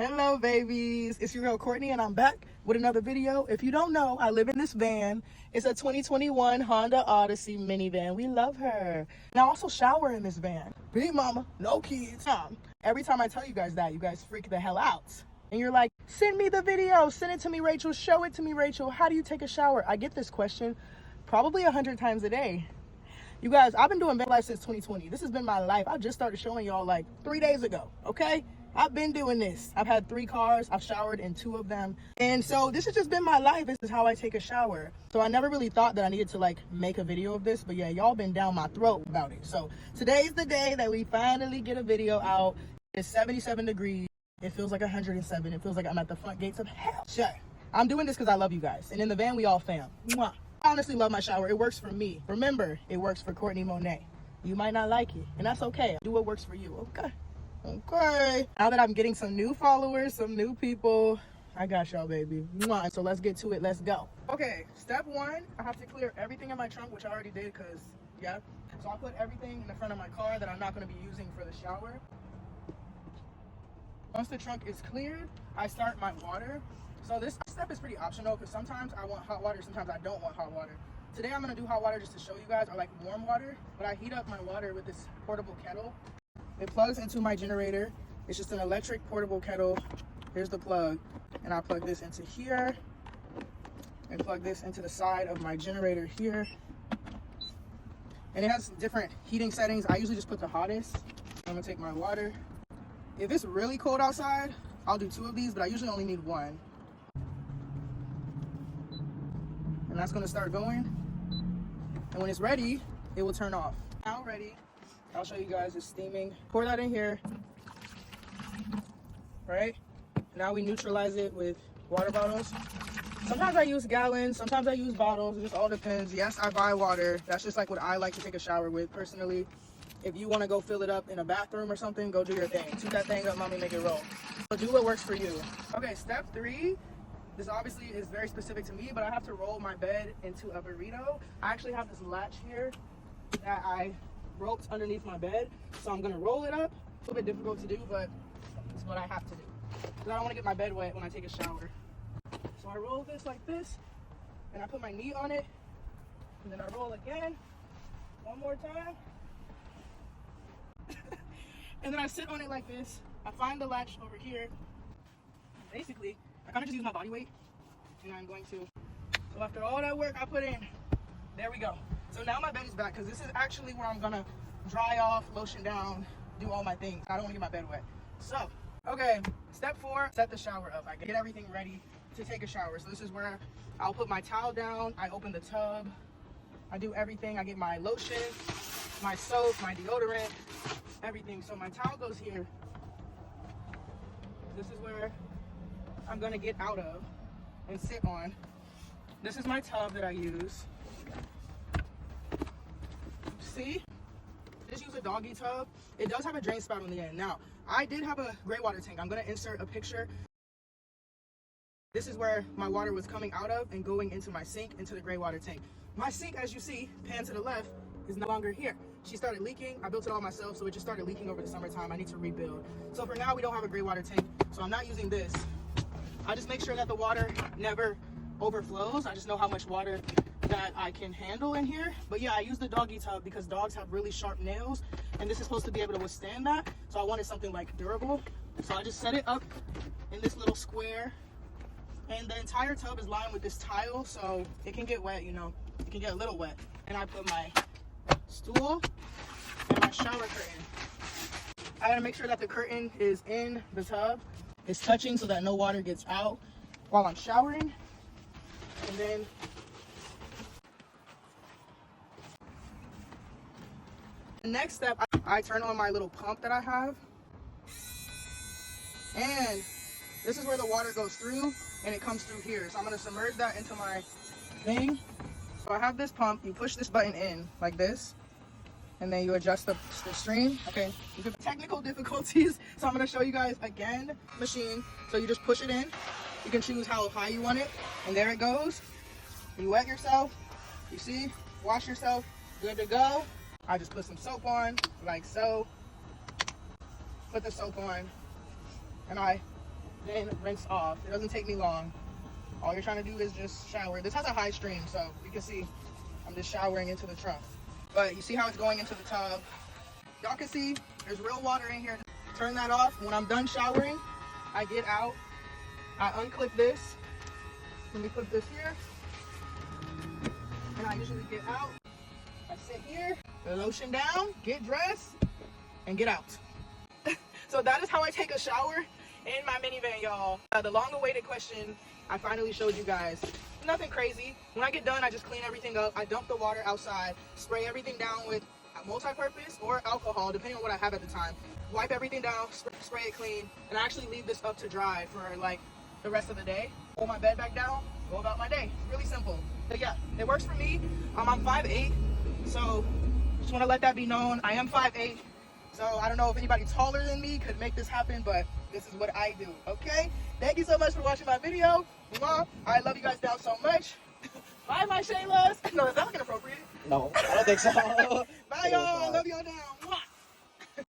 Hello babies, it's your girl Courtney and I'm back with another video. If you don't know, I live in this van. It's a 2021 Honda Odyssey minivan. We love her. And I also shower in this van. Big mama, no kids. Every time I tell you guys that, you guys freak the hell out. And you're like, send me the video, send it to me Rachel, show it to me Rachel. How do you take a shower? I get this question probably 100 times a day. You guys, I've been doing van life since 2020. This has been my life. I just started showing y'all like 3 days ago, okay? I've been doing this. I've had 3 cars. I've showered in 2 of them. And so this has just been my life. This is how I take a shower. So I never really thought that I needed to like make a video of this, but yeah, y'all been down my throat about it. So today's the day that we finally get a video out. It's 77 degrees. It feels like 107. It feels like I'm at the front gates of hell. Sure. I'm doing this because I love you guys. And in the van, we all fam. Mwah. I honestly love my shower. It works for me. Remember, it works for Courtney Monet. You might not like it, and that's okay. Do what works for you, okay? Okay. Now that I'm getting some new followers, some new people, I got y'all, baby. Mwah. So let's get to it. Let's go. Okay, step 1, I have to clear everything in my trunk, which I already did because, yeah. So I'll put everything in the front of my car that I'm not going to be using for the shower. Once the trunk is cleared, I start my water. So this step is pretty optional because sometimes I want hot water, sometimes I don't want hot water. Today I'm going to do hot water just to show you guys. I like warm water, but I heat up my water with this portable kettle. It plugs into my generator. It's just an electric portable kettle. Here's the plug, and I plug this into here and plug this into the side of my generator here. And it has different heating settings. I usually just put the hottest. I'm gonna take my water. If it's really cold outside, I'll do 2 of these, but I usually only need 1. And that's gonna start going. And when it's ready, it will turn off. Now ready. I'll show you guys. It's steaming. Pour that in here. Right? Now we neutralize it with water bottles. Sometimes I use gallons, sometimes I use bottles. It just all depends. Yes, I buy water. That's just like what I like to take a shower with personally. If you want to go fill it up in a bathroom or something, go do your thing. Toot that thing up, mommy, make it roll. So do what works for you. Okay, step 3. This obviously is very specific to me, but I have to roll my bed into a burrito. I actually have this latch here that I roped underneath my bed, so I'm gonna roll it up. It's a little bit difficult to do, but it's what I have to do because I don't want to get my bed wet when I take a shower. So I roll this like this, and I put my knee on it, and then I roll again, one more time, and then I sit on it like this. I find the latch over here. Basically, I kind of just use my body weight, and I'm going to. So after all that work I put in, there we go. So now my bed is back because this is actually where I'm gonna dry off, lotion down, do all my things. I don't want to get my bed wet. So, okay, step 4, set the shower up. I get everything ready to take a shower. So this is where I'll put my towel down, I open the tub, I do everything. I get my lotion, my soap, my deodorant, everything. So my towel goes here. This is where I'm gonna get out of and sit on. This is my tub that I use. See? Just use a doggy tub. It does have a drain spout on the end. Now, I did have a gray water tank. I'm gonna insert a picture. This is where my water was coming out of and going into my sink, into the gray water tank. My sink, as you see, pan to the left, is no longer here. She started leaking. I built it all myself, so it just started leaking over the summertime. I need to rebuild. So for now, we don't have a gray water tank, so I'm not using this. I just make sure that the water never overflows. I just know how much water that I can handle in here. But yeah, I use the doggy tub because dogs have really sharp nails, and this is supposed to be able to withstand that. So I wanted something like durable. So I just set it up in this little square, and the entire tub is lined with this tile, so it can get wet, you know, it can get a little wet. And I put my stool and my shower curtain. I gotta make sure that the curtain is in the tub, it's touching so that no water gets out while I'm showering. And then the next step, I turn on my little pump that I have, and this is where the water goes through and it comes through here. So I'm going to submerge that into my thing. So I have this pump. You push this button in like this, and then you adjust the stream. Okay, you have technical difficulties, so I'm going to show you guys again. Machine. So you just push it in. You can choose how high you want it, and there it goes. You wet yourself. You see, wash yourself, good to go. I just put some soap on, like so. Put the soap on, and I then rinse off. It doesn't take me long. All you're trying to do is just shower. This has a high stream, so you can see I'm just showering into the trunk. But you see how it's going into the tub. Y'all can see there's real water in here. Turn that off. When I'm done showering, I get out. I unclip this. Let me put this here. And I usually get out. I sit here, lotion down, get dressed, and get out. So that is how I take a shower in my minivan, y'all. The long-awaited question I finally showed you guys. Nothing crazy. When I get done, I just clean everything up. I dump the water outside, spray everything down with multi-purpose or alcohol, depending on what I have at the time. Wipe everything down, spray it clean, and I actually leave this up to dry for like the rest of the day. Pull my bed back down, go about my day. It's really simple. But yeah, it works for me. I'm 5'8", so just want to let that be known. I am 5'8", so I don't know if anybody taller than me could make this happen, but this is what I do, okay? Thank you so much for watching my video. Mwah. I love you guys down so much. Bye, my Shaylas. No, is that inappropriate? No, I don't think so. Bye, y'all. Love y'all down.